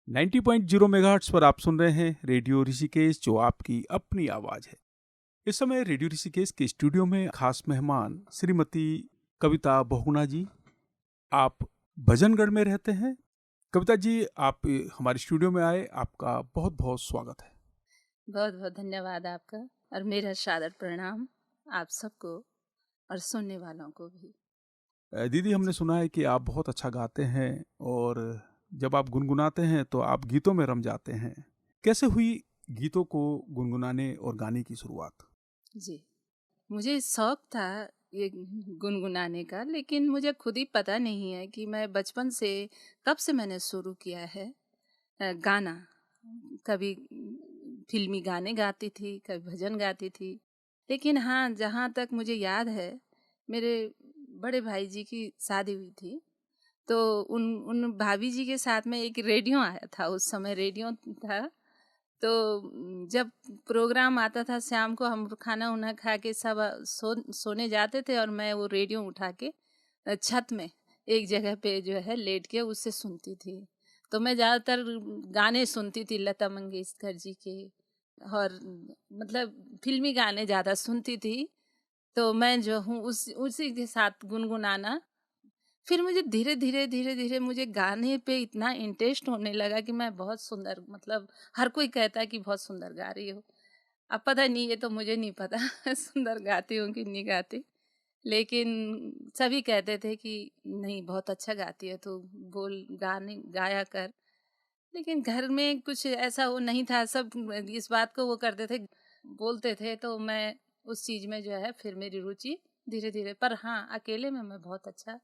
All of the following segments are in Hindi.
90.0 मेगाहर्ट्ज़ पर आप सुन रहे हैं रेडियो ऋषिकेश, जो आपकी अपनी आवाज़ है। इस समय रेडियो ऋषिकेश के स्टूडियो में खास मेहमान श्रीमती कविता बहुगुणा जी। आप भजनगढ़ में रहते हैं। कविता जी, आप हमारे स्टूडियो में आए, आपका बहुत बहुत स्वागत है। बहुत बहुत धन्यवाद आपका और मेरा सादर प्रणाम आप सबको और सुनने वालों को भी। दीदी, हमने जी सुना है कि आप बहुत अच्छा गाते हैं और जब आप गुनगुनाते हैं तो आप गीतों में रम जाते हैं। कैसे हुई गीतों को गुनगुनाने और गाने की शुरुआत? जी, मुझे शौक था ये गुनगुनाने का, लेकिन मुझे खुद ही पता नहीं है कि मैं बचपन से कब से मैंने शुरू किया है गाना। कभी फिल्मी गाने गाती थी, कभी भजन गाती थी। लेकिन हाँ, जहाँ तक मुझे याद है, मेरे बड़े भाई जी की शादी हुई थी, तो उन उन भाभी जी के साथ में एक रेडियो आया था। उस समय रेडियो था, तो जब प्रोग्राम आता था शाम को, हम खाना उना खा के सब सोने जाते थे और मैं वो रेडियो उठा के छत में एक जगह पे जो है लेट के उससे सुनती थी। तो मैं ज़्यादातर गाने सुनती थी लता मंगेशकर जी के, और मतलब फिल्मी गाने ज़्यादा सुनती थी। तो मैं जो हूँ उसी के साथ गुनगुनाना। फिर मुझे धीरे धीरे मुझे गाने पे इतना इंटरेस्ट होने लगा कि मैं बहुत सुंदर, मतलब हर कोई कहता है कि बहुत सुंदर गा रही हो। अब पता नहीं, ये तो मुझे नहीं पता सुंदर गाती हूँ कि नहीं गाती, लेकिन सभी कहते थे कि नहीं, बहुत अच्छा गाती है तो बोल, गाने गाया कर। लेकिन घर में कुछ ऐसा वो नहीं था, सब इस बात को वो करते थे, बोलते थे, तो मैं उस चीज़ में जो है फिर मेरी रुचि धीरे धीरे। पर हाँ, अकेले में मैं बहुत अच्छा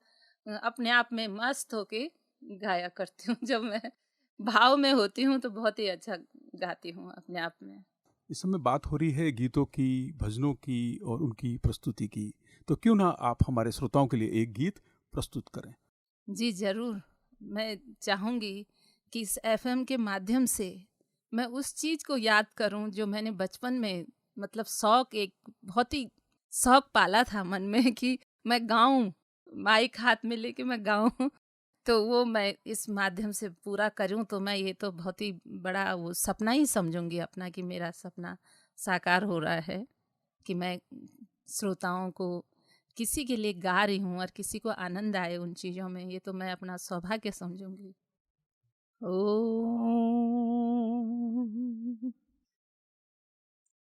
अपने आप में मस्त होके गाया करती हूँ। जब मैं भाव में होती हूँ तो बहुत ही अच्छा गाती हूँ अपने आप में। इस समय बात हो रही है गीतों की, भजनों की और उनकी प्रस्तुति की, तो क्यों ना आप हमारे श्रोताओं के लिए एक गीत प्रस्तुत करें। जी ज़रूर, मैं चाहूँगी कि इस एफएम के माध्यम से मैं उस चीज़ को याद करूँ जो मैंने बचपन में, मतलब शौक, एक बहुत ही शौक पाला था मन में कि मैं गाऊँ, माइक हाथ में लेके मैं गाऊँ। तो वो मैं इस माध्यम से पूरा करूँ तो मैं ये तो बहुत ही बड़ा वो सपना ही समझूँगी अपना, कि मेरा सपना साकार हो रहा है, कि मैं श्रोताओं को किसी के लिए गा रही हूँ और किसी को आनंद आए उन चीज़ों में। ये तो मैं अपना सौभाग्य समझूंगी। ओम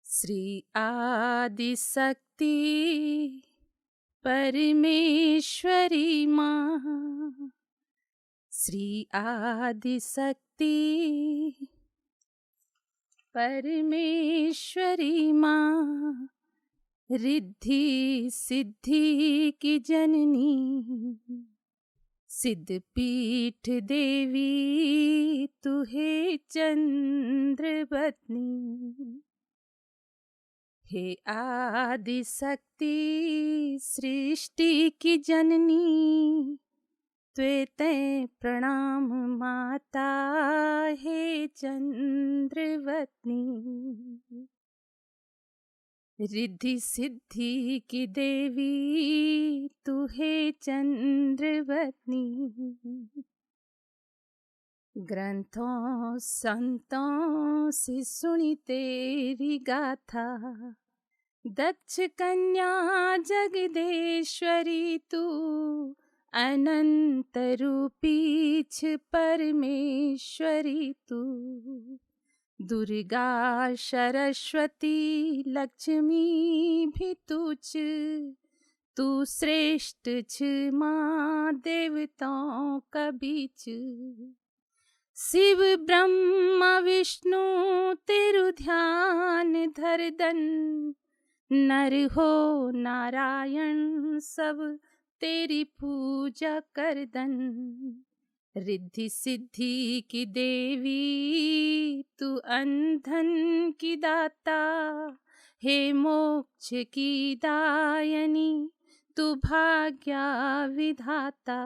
श्री आदि शक्ति परमेश्वरी माँ, श्री आदि शक्ति परमेश्वरी माँ, रिद्धि सिद्धि की जननी, सिद्ध पीठ देवी तुहे चंद्र बदनी। हे आदि शक्ति सृष्टि की जननी, त्वेते प्रणाम माता, हे चंद्र बदनी। रिद्धि सिद्धि की देवी तू है चंद्रवती। ग्रंथों संतों से सुनी तेरी गाथा, दक्ष कन्या जगदेश्वरी तू, अनंत रूपीछ परमेश्वरी तू। दुर्गा सरस्वती लक्ष्मी भी तुझ, तू श्रेष्ठ छ माँ देवताओं का बीच। शिव ब्रह्मा विष्णु तेरु ध्यान धरदन, नर हो नारायण सब तेरी पूजा करदन। रिद्धि सिद्धि की देवी तू अंधन की दाता, हे मोक्ष की दायनी तू भाग्या विधाता।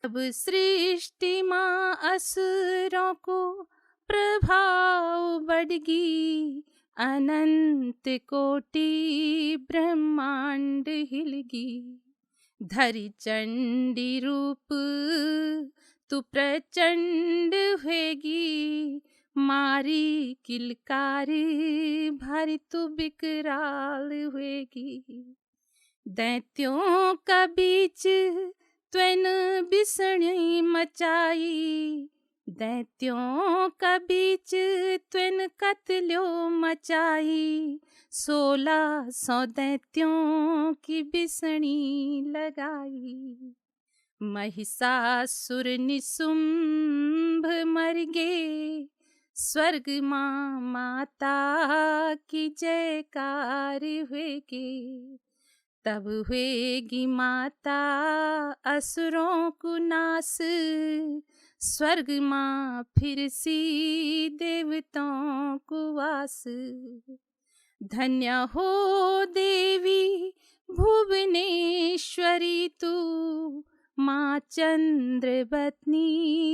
अब सृष्टि माँ असुरों को प्रभाव बढ़गी, अनंत कोटि ब्रह्मांड हिलगी। धरि चंडी रूप तू प्रचंड होएगी, मारी किलकारी भारी तू बिकराल होएगी। दैत्यों का बीच त्वेन बिसणी मचाई, दैत्यों का बीच त्वेन कत्लो मचाई। 1600 दैत्यों की बिसणी लगाई। महिषासुर निशुंभ मर गे, स्वर्ग माँ माता की जयकार हुएगी। तब हुएगी माता असुरों को नाश, स्वर्ग माँ फिर सी देवताओं को वास। धन्य हो देवी भुवनेश्वरी तू, माँ चंद्रवतनी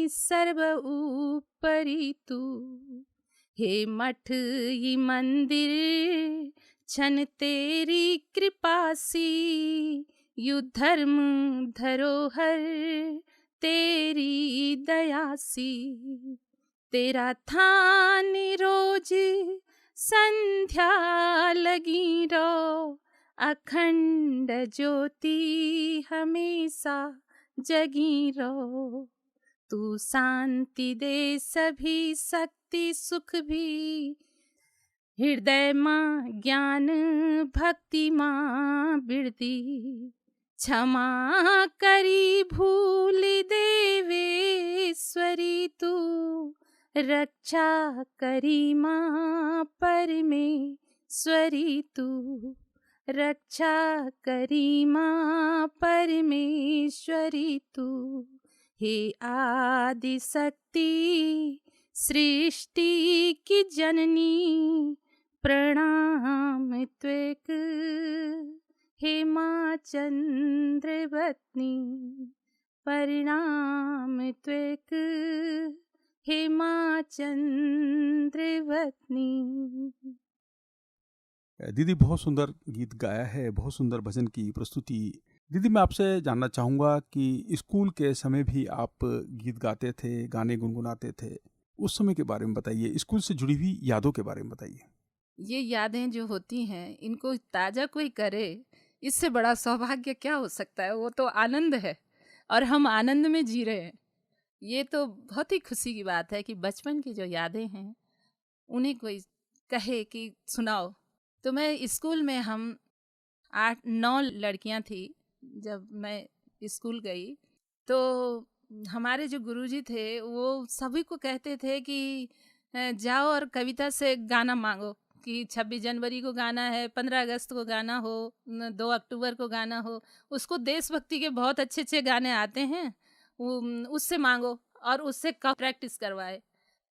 सर्व ऊपरी तू। हे मठ ये मंदिर छन तेरी कृपा सी, यु धर्म धरोहर तेरी दया सी। तेरा थान रोज संध्या लगी रो, अखंड ज्योति हमेशा जगी रो। तू शांति दे सभी शक्ति सुख भी, हृदय माँ ज्ञान भक्ति माँ बिरती। क्षमा करी भूल देवेश्वरी तू, रक्षा करी माँ परमेश्वरी तू। रक्षा करी माँ परमेश्वरी तू। हे आदि शक्ति सृष्टि की जननी, प्रणाम त्वेक हे माँ चंद्रवतनी। प्रणाम त्वेक हे माँ चंद्रवतनी। दीदी बहुत सुंदर गीत गाया है, बहुत सुंदर भजन की प्रस्तुति। दीदी मैं आपसे जानना चाहूँगा कि स्कूल के समय भी आप गीत गाते थे, गाने गुनगुनाते थे, उस समय के बारे में बताइए, स्कूल से जुड़ी हुई यादों के बारे में बताइए। ये यादें जो होती हैं, इनको ताज़ा कोई करे, इससे बड़ा सौभाग्य क्या हो सकता है। वो तो आनंद है और हम आनंद में जी रहे हैं। ये तो बहुत ही खुशी की बात है कि बचपन की जो यादें हैं उन्हें कोई कहे कि सुनाओ। तो मैं स्कूल में हम 8-9 लड़कियां थी। जब मैं स्कूल गई तो हमारे जो गुरुजी थे वो सभी को कहते थे कि जाओ और कविता से गाना मांगो, कि 26 जनवरी को गाना है, 15 अगस्त को गाना हो, 2 अक्टूबर को गाना हो। उसको देशभक्ति के बहुत अच्छे अच्छे गाने आते हैं, उससे मांगो और उससे प्रैक्टिस करवाए।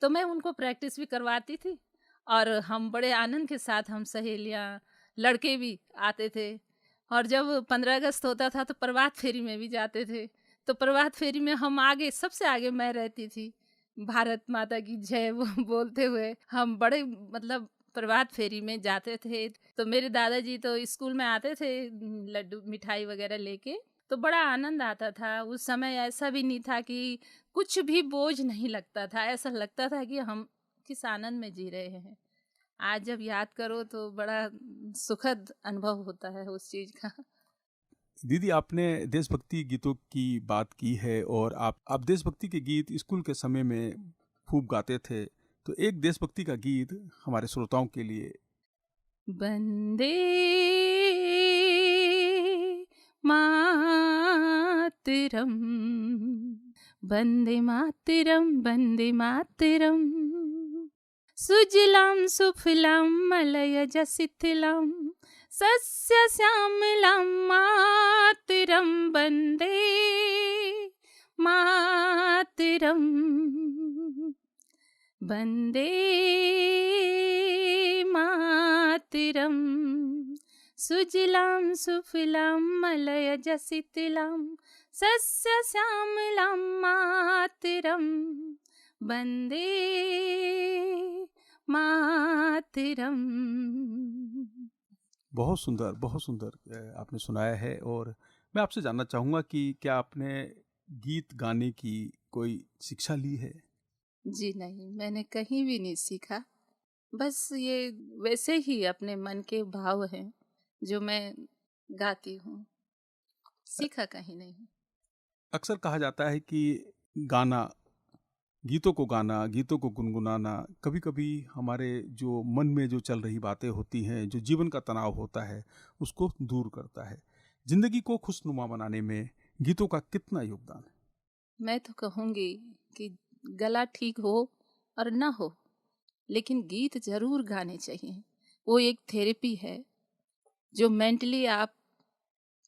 तो मैं उनको प्रैक्टिस भी करवाती थी और हम बड़े आनंद के साथ, हम सहेलियाँ लड़के भी आते थे। और जब 15 अगस्त होता था तो प्रभात फेरी में भी जाते थे। तो प्रभात फेरी में हम आगे, सबसे आगे मैं रहती थी, भारत माता की जय बोलते हुए हम बड़े मतलब प्रभात फेरी में जाते थे। तो मेरे दादाजी तो स्कूल में आते थे लड्डू मिठाई वगैरह लेके, तो बड़ा आनंद आता था। उस समय ऐसा भी नहीं था कि कुछ भी बोझ नहीं लगता था, ऐसा लगता था कि हम किस आनंद में जी रहे हैं। आज जब याद करो तो बड़ा सुखद अनुभव होता है उस चीज़ का। दीदी आपने देशभक्ति गीतों की बात की है और आप देशभक्ति के गीत स्कूल के समय में खूब गाते थे, तो एक देशभक्ति का गीत हमारे श्रोताओं के लिए। वंदे मातरम, वंदे मातरम, वंदे मातरम। सुजलां सुफलां मलयज शिथिलां, सस्य श्यामलां मातरं वन्दे मातरं। वन्दे मातरं। सुजलां सुफलां मलयज शिथिलां, सस्य श्यामलां मातरं वन्दे मातरम। बहुत सुंदर आपने सुनाया है। और मैं आपसे जानना चाहूँगा कि क्या आपने गीत गाने की कोई शिक्षा ली है? जी नहीं, मैंने कहीं भी नहीं सीखा। बस ये वैसे ही अपने मन के भाव हैं जो मैं गाती हूँ, सीखा कहीं नहीं। अक्सर कहा जाता है कि गाना, गीतों को गुनगुनाना कभी-कभी हमारे जो मन में जो चल रही बातें होती हैं, जो जीवन का तनाव होता है, उसको दूर करता है। ज़िंदगी को खुशनुमा बनाने में गीतों का कितना योगदान है? मैं तो कहूँगी कि गला ठीक हो और ना हो, लेकिन गीत ज़रूर गाने चाहिए। वो एक थेरेपी है जो मेंटली आप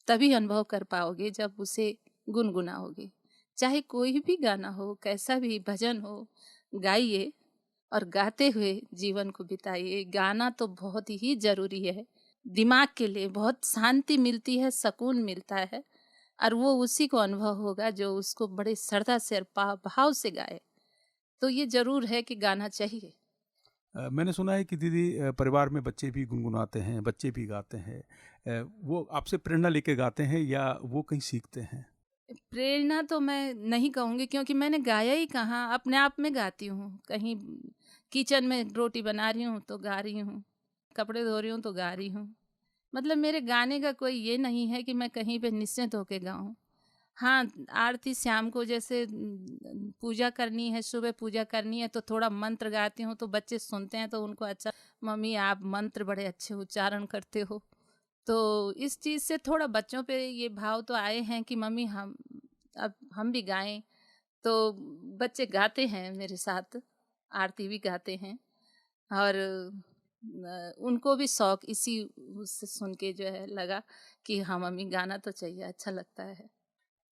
तभी अनुभव कर पाओगे जब उसे गुनगुनाओगे। चाहे कोई भी गाना हो, कैसा भी भजन हो, गाइए और गाते हुए जीवन को बिताइए। गाना तो बहुत ही ज़रूरी है। दिमाग के लिए बहुत शांति मिलती है, सुकून मिलता है और वो उसी को अनुभव होगा जो उसको बड़े श्रद्धा से और भाव से गाए। तो ये ज़रूर है कि गाना चाहिए। मैंने सुना है कि दीदी परिवार में बच्चे भी गुनगुनाते हैं, बच्चे भी गाते हैं। वो आपसे प्रेरणा लेके गाते हैं या वो कहीं सीखते हैं? प्रेरणा तो मैं नहीं कहूँगी क्योंकि मैंने गाया ही कहाँ, अपने आप में गाती हूँ। कहीं किचन में रोटी बना रही हूँ तो गा रही हूँ, कपड़े धो रही हूँ तो गा रही हूँ। मतलब मेरे गाने का कोई ये नहीं है कि मैं कहीं पे निश्चिंत होके गाऊँ। हाँ, आरती शाम को जैसे पूजा करनी है, सुबह पूजा करनी है तो थोड़ा मंत्र गाती हूँ तो बच्चे सुनते हैं तो उनको अच्छा, मम्मी आप मंत्र बड़े अच्छे उच्चारण करते हो। तो इस चीज़ से थोड़ा बच्चों पे ये भाव तो आए हैं कि मम्मी हम भी गाएं। तो बच्चे गाते हैं मेरे साथ, आरती भी गाते हैं और उनको भी शौक इसी उससे सुन के जो है लगा कि हाँ मम्मी गाना तो चाहिए, अच्छा लगता है।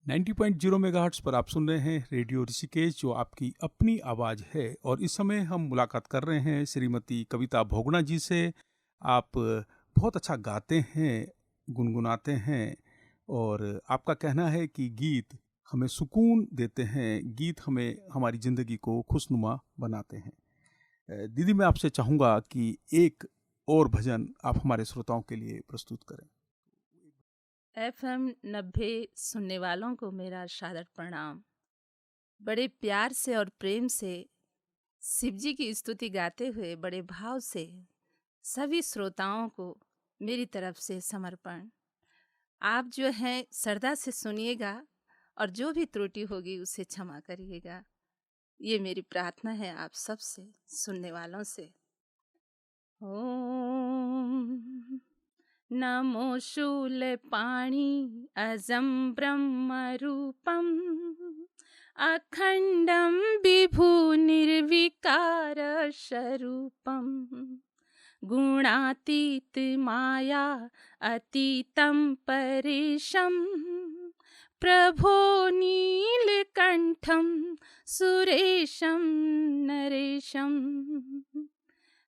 90.0 मेगाहर्ट्ज़ पर आप सुन रहे हैं रेडियो ऋषिकेश, जो आपकी अपनी आवाज़ है। और इस समय हम मुलाकात कर रहे हैं श्रीमती कविता बहुगुणा जी से। आप बहुत अच्छा गाते हैं, गुनगुनाते हैं और आपका कहना है कि गीत हमें सुकून देते हैं, गीत हमें हमारी ज़िंदगी को खुशनुमा बनाते हैं। दीदी, मैं आपसे चाहूँगा कि एक और भजन आप हमारे श्रोताओं के लिए प्रस्तुत करें। FM 90 सुनने वालों को मेरा सादर प्रणाम। बड़े प्यार से और प्रेम से शिव जी की स्तुति गाते हुए बड़े भाव से सभी श्रोताओं को मेरी तरफ से समर्पण। आप जो है श्रद्धा से सुनिएगा और जो भी त्रुटि होगी उसे क्षमा करिएगा। ये मेरी प्रार्थना है आप सब से, सुनने वालों से। ओम नमो शूलपाणि अजं ब्रह्मरूपम् अखण्डं विभुनिर्विकारस्वरूपम् गुणातीत माया अतीतं परेशं प्रभो नीलकण्ठं सुरेशं नरेशं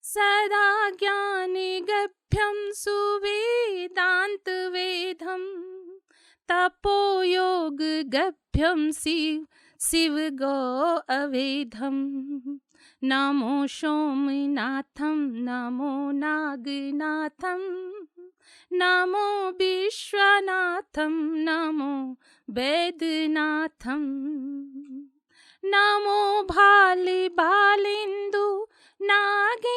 सदा ज्ञानगभ्यं सुवेदान्तवेदं तपोयोगगभ्यं शिवगो अवेधं नमो सोमनाथं नमो नागनाथं नमो विश्वनाथं नमो वैद्यनाथं नमो भालिबालेन्दु नागेन्द्रहारं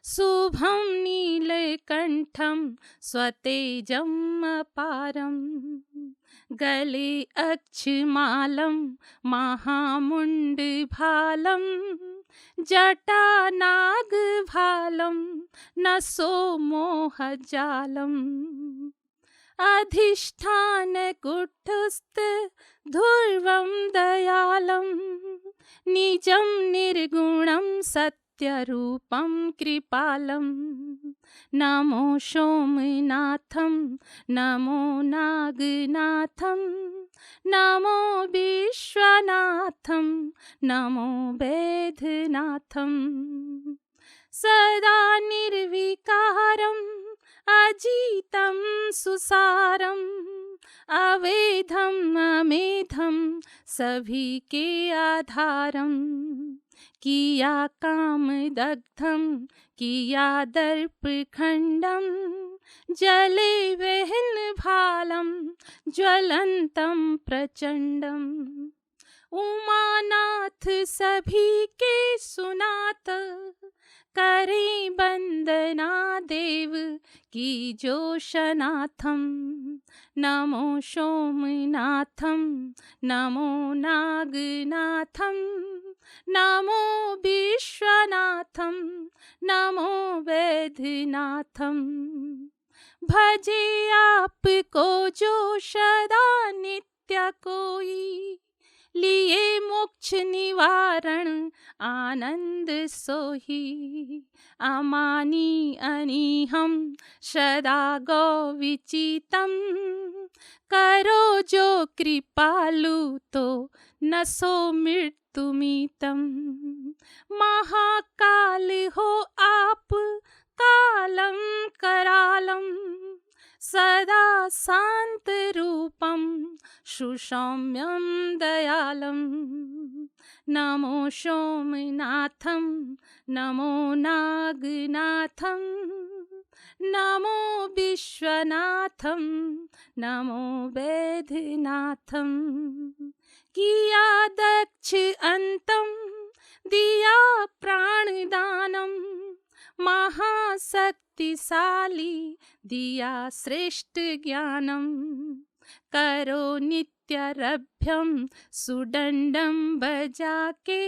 शुभं नीलकण्ठं स्वतेजम् अपारं गले अक्षमालं महामुण्डभालं जटानागभालं नसो मोहजालम् अधिष्ठानकुटस्थ ध्रुवं दयालं निजं निर्गुणं सत्यरूपं कृपालं नमो सोमनाथं नमो नागनाथं नमो विश्वनाथं नमो वैद्यनाथं सदा निर्विकारम् अजितं सुसारं अवेधं अमेधं सभी के आधारं किया कामदग्धं किया दर्पखण्डं जले वहन भालं ज्वलंतं प्रचंडम। उमानाथ सभी के सुनात, करें वंदना देव की जोशनाथम। नमो सोमनाथम, नमो नागनाथम, नमो विश्वनाथम, नमो वैद्यनाथम। भजे आपको जो सदा नित्य कोई, लिए मोक्ष निवारण आनंद सोही। अमानी अनीहम सदा गौ विचितम, करो जो कृपालु तो नसो मृत्युमीतम। महाकाल हो आप कालम करालम, सदा शांत रूपम सुसौम्यं दयालम। नमो सोमनाथम, नमो नागनाथम, नमो विश्वनाथम, नमो वैद्यनाथम। किया दक्ष अंतम, दिया प्राणदानम, महाशक्तिशाली दिया श्रेष्ठ ज्ञानम। करो नित्यरभ्यम सुदंडम बजा के,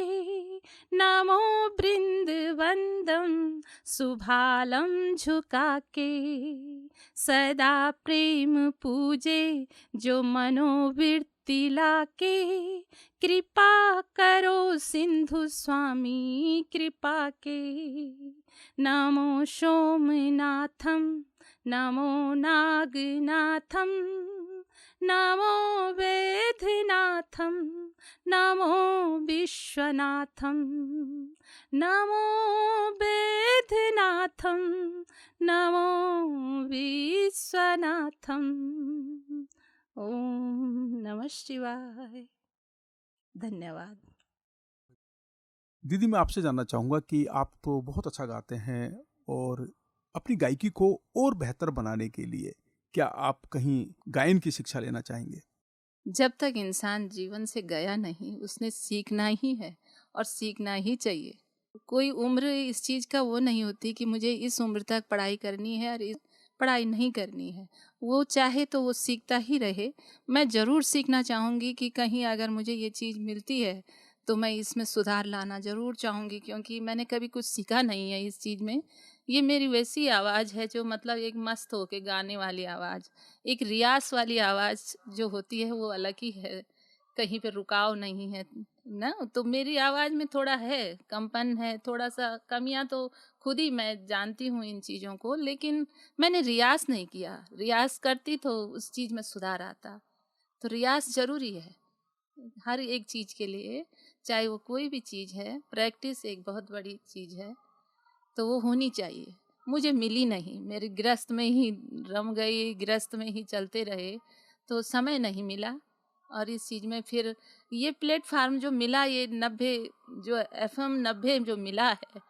नमो बृंदवंदम सुभालम झुका के। सदा प्रेम पूजे जो मनोवृत्ति लाके, कृपा करो सिंधु स्वामी कृपा के। नमो सोमनाथम, नमो नागनाथम, नमो वैद्यनाथम, नमो विश्वनाथम, नमो वैद्यनाथम, नमो विश्वनाथम। ओम नमः शिवाय। धन्यवाद। दीदी, मैं आपसे जानना चाहूँगा कि आप तो बहुत अच्छा गाते हैं और अपनी गायकी को और बेहतर बनाने के लिए क्या आप कहीं गायन की शिक्षा लेना चाहेंगे? जब तक इंसान जीवन से गया नहीं, उसने सीखना ही है और सीखना ही चाहिए। कोई उम्र इस चीज़ का वो नहीं होती कि मुझे इस उम्र तक पढ़ाई करनी है और पढ़ाई नहीं करनी है। वो चाहे तो वो सीखता ही रहे। मैं ज़रूर सीखना चाहूँगी कि कहीं अगर मुझे ये चीज़ मिलती है तो मैं इसमें सुधार लाना ज़रूर चाहूँगी, क्योंकि मैंने कभी कुछ सीखा नहीं है इस चीज़ में। ये मेरी वैसी आवाज़ है जो मतलब एक मस्त होके गाने वाली आवाज़, एक रियाज़ वाली आवाज़ जो होती है वो अलग ही है, कहीं पे रुकाव नहीं है ना। तो मेरी आवाज़ में थोड़ा है कंपन है, थोड़ा सा कमियां तो खुद ही मैं जानती हूँ इन चीज़ों को, लेकिन मैंने रियाज़ नहीं किया। रियाज़ करती तो उस चीज़ में सुधार आता। तो रियाज़ ज़रूरी है हर एक चीज़ के लिए, चाहे वो कोई भी चीज़ है। प्रैक्टिस एक बहुत बड़ी चीज़ है, तो वो होनी चाहिए। मुझे मिली नहीं, मेरे गृहस्थ में ही रम गई, गृहस्थ में ही चलते रहे, तो समय नहीं मिला। और इस चीज़ में फिर ये प्लेटफार्म जो मिला, ये 90 जो FM 90 जो मिला है,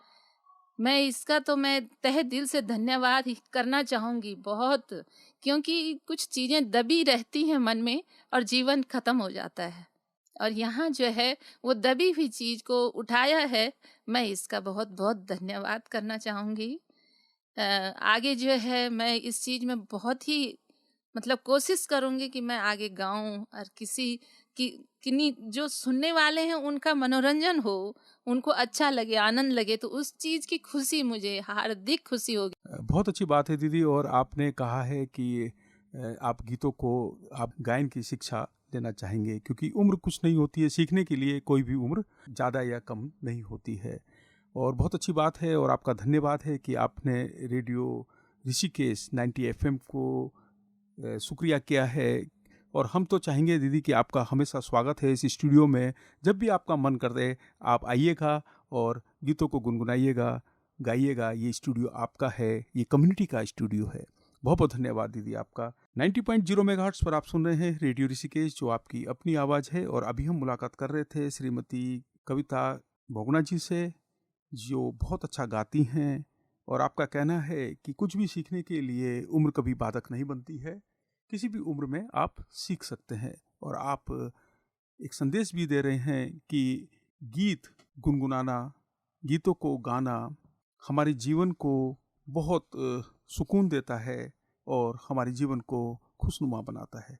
मैं इसका तो मैं तहे दिल से धन्यवाद ही करना चाहूँगी बहुत, क्योंकि कुछ चीज़ें दबी रहती हैं मन में और जीवन ख़त्म हो जाता है। और यहाँ जो है वो दबी हुई चीज़ को उठाया है, मैं इसका बहुत बहुत धन्यवाद करना चाहूँगी। आगे जो है मैं इस चीज़ में बहुत ही मतलब कोशिश करूँगी कि मैं आगे गाऊँ और किसी की किन्हीं जो सुनने वाले हैं उनका मनोरंजन हो, उनको अच्छा लगे, आनंद लगे, तो उस चीज़ की खुशी मुझे हार्दिक खुशी होगी। बहुत अच्छी बात है दीदी, और आपने कहा है कि आप गीतों को, आप गायन की शिक्षा लेना चाहेंगे, क्योंकि उम्र कुछ नहीं होती है, सीखने के लिए कोई भी उम्र ज़्यादा या कम नहीं होती है। और बहुत अच्छी बात है और आपका धन्यवाद है कि आपने रेडियो ऋषिकेश 90 FM को शुक्रिया किया है। और हम तो चाहेंगे दीदी कि आपका हमेशा स्वागत है इस स्टूडियो में। जब भी आपका मन कर दे आप आइएगा और गीतों को गुनगुनाइएगा, गाइएगा। ये स्टूडियो आपका है, ये कम्युनिटी का स्टूडियो है। बहुत बहुत धन्यवाद दीदी आपका। 90.0 मेगाहर्ट्ज़ पर आप सुन रहे हैं रेडियो ऋषिकेश, जो आपकी अपनी आवाज़ है। और अभी हम मुलाकात कर रहे थे श्रीमती कविता बहुगुणा जी से, जो बहुत अच्छा गाती हैं और आपका कहना है कि कुछ भी सीखने के लिए उम्र कभी बाधक नहीं बनती है, किसी भी उम्र में आप सीख सकते हैं। और आप एक संदेश भी दे रहे हैं कि गीत गुनगुनाना, गीतों को गाना हमारे जीवन को बहुत सुकून देता है और हमारे जीवन को खुशनुमा बनाता है।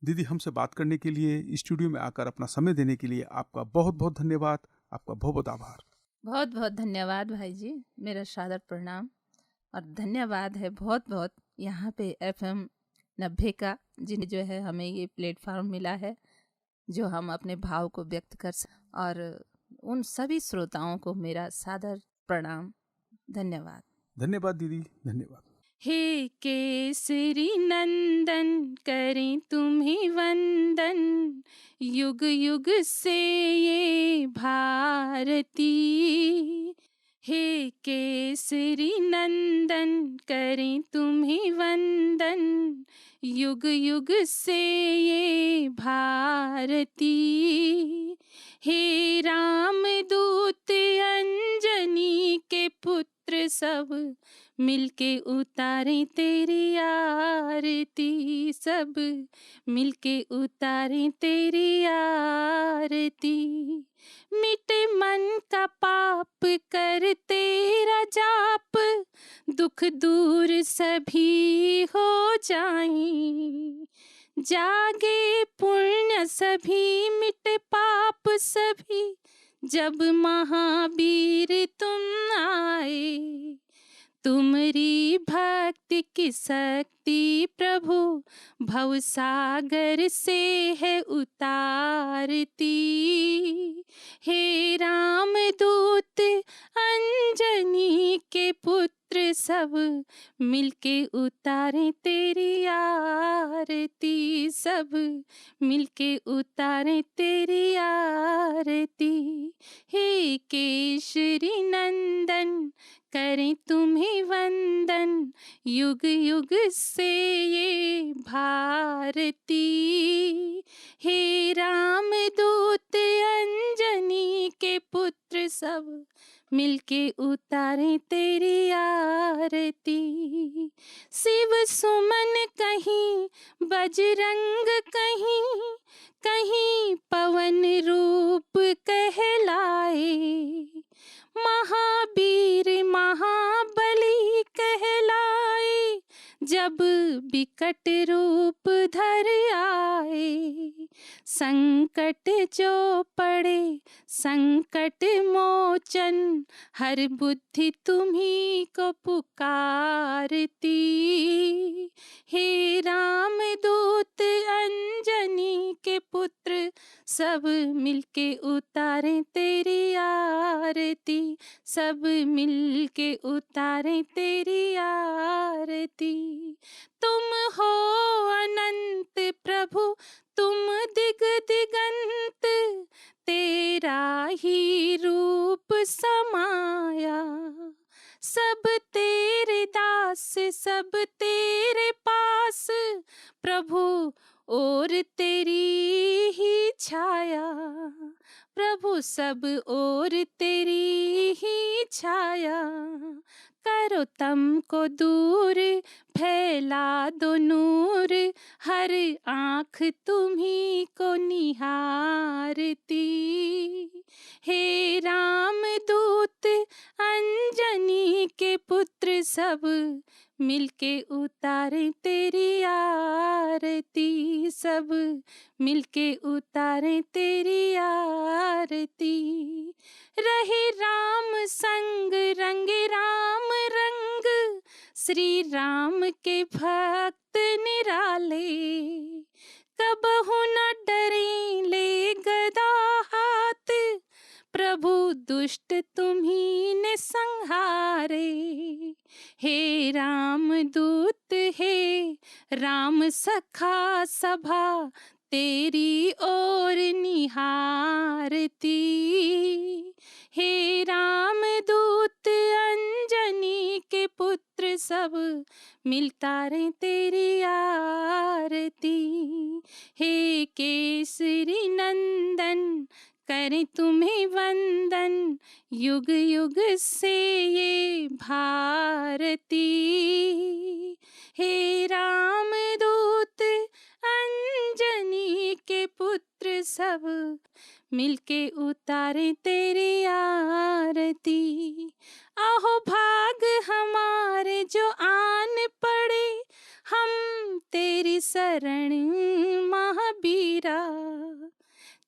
दीदी, हमसे बात करने के लिए, स्टूडियो में आकर अपना समय देने के लिए आपका बहुत बहुत धन्यवाद, आपका बहुत बहुत आभार। बहुत बहुत धन्यवाद भाई जी, मेरा सादर प्रणाम और धन्यवाद है बहुत बहुत यहाँ पे FM 90 का, जिन्हें जो है हमें ये प्लेटफॉर्म मिला है जो हम अपने भाव को व्यक्त कर सकें। और उन सभी श्रोताओं को मेरा सादर प्रणाम, धन्यवाद। धन्यवाद दीदी, धन्यवाद। हे केसरी नंदन, करें तुम्हें वंदन, युग युग से ये भारती। हे केसरी नंदन, करें तुम्हें वंदन, युग युग से ये भारती। हे राम दूत अंजनी के पुत्र सब, मिलके उतारें तेरी आरती, सब मिलके उतारें तेरी आरती। मिटे मन का पाप कर तेरा जाप, दुख दूर सभी हो जाएं। जागे पुण्य सभी, मिटे पाप सभी, जब महावीर तुम आए। तुम्हारी भक्ति की शक्ति प्रभु, भवसागर से है उतारती। हे राम दूत अंजनी के पुत्र सब, मिलके उतारें तेरी आरती, सब मिलके उतारें तेरी आरती। हे केशरी नंदन, करें तुम्हें वंदन, युग युग से ये भारती। हे राम दूत अंजनी के पुत्र सब, मिलके उतारें तेरी आरती। शिव सुमन कहीं, बजरंग कहीं, कहीं पवन रूप कहलाए। महावीर महाबली कहलाए, जब विकट रूप धर आए। संकट जो पड़े संकट मोचन, हर बुद्धि तुम्ही को पुकारती। हे राम दूत अंजनी के पुत्र सब, मिलके उतारें तेरी आरती, सब मिलके उतारें तेरी आरती। तुम हो अनंत प्रभु, तुम दिग दिगंत, तेरा ही रूप समाया। सब तेरे दास सब तेरे पास, प्रभु और तेरी ही छाया। प्रभु सब और तेरी ही छाया। करो तम को दूर, फैला दो नूर, हर आँख तुम्ही को निहारती। हे राम दूत अंजनी के पुत्र सब, मिलके उतारें तेरी आरती, सब मिलके उतारें तेरी आरती। रहे राम संग रंगे राम रंग, श्री राम के भक्त निराले। कबहु न डरे ले गदा हाथ, प्रभु दुष्ट तुम्ही ने संहारे। हे राम दूत हे राम सखा सभा, तेरी ओर निहारती। हे राम दूत अंजनी के पुत्र सब, मिलता रे तेरी आरती। हे केसरी नंदन, करें तुम्हें वंदन युग युग से ये भारती। हे राम दूत अंजनी के पुत्र सब मिलके उतारे तेरी आरती। आहो भाग हमारे जो आन पड़े हम तेरी शरण महाबीरा।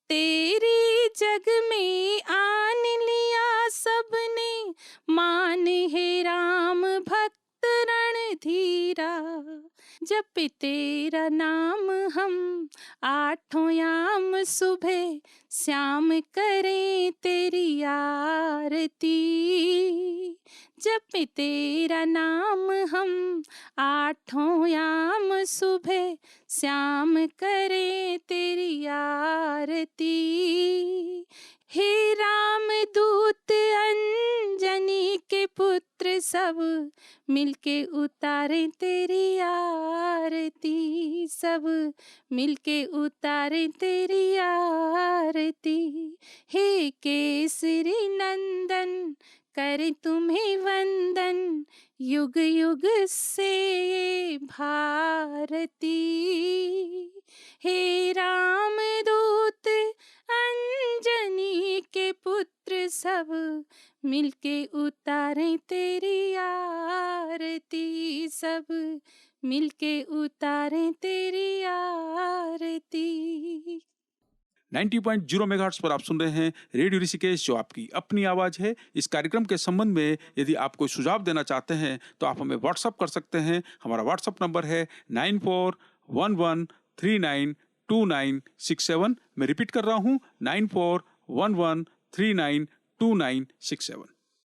तेरी जग में आन लिया सबने मान हे राम भक्त रणधीरा। जप तेरा नाम हम आठों याम सुबह श्याम करें तेरी आरती। जप तेरा नाम हम आठों याम सुबह श्याम करें तेरी आरती। हे राम दूत अंजनी के पुत्र सब मिलके उतारे तेरी आरती। सब मिलके उतारे तेरी आरती। हे केसरी नंदन करे तुम्हें वंदन युग युग से ये भारती। हे राम दूत अंजनी के पुत्र सब मिलके उतारे तेरी आरती। सब मिलके उतारे तेरी आरती। 90.0 मेगाहर्ट्ज पर आप सुन रहे हैं रेडियो ऋषिकेश, जो आपकी अपनी आवाज है। इस कार्यक्रम के संबंध में यदि आप कोई सुझाव देना चाहते हैं तो आप हमें व्हाट्सअप कर सकते हैं। हमारा व्हाट्सअप नंबर है 9411392967। मैं रिपीट कर रहा हूँ 9411392967।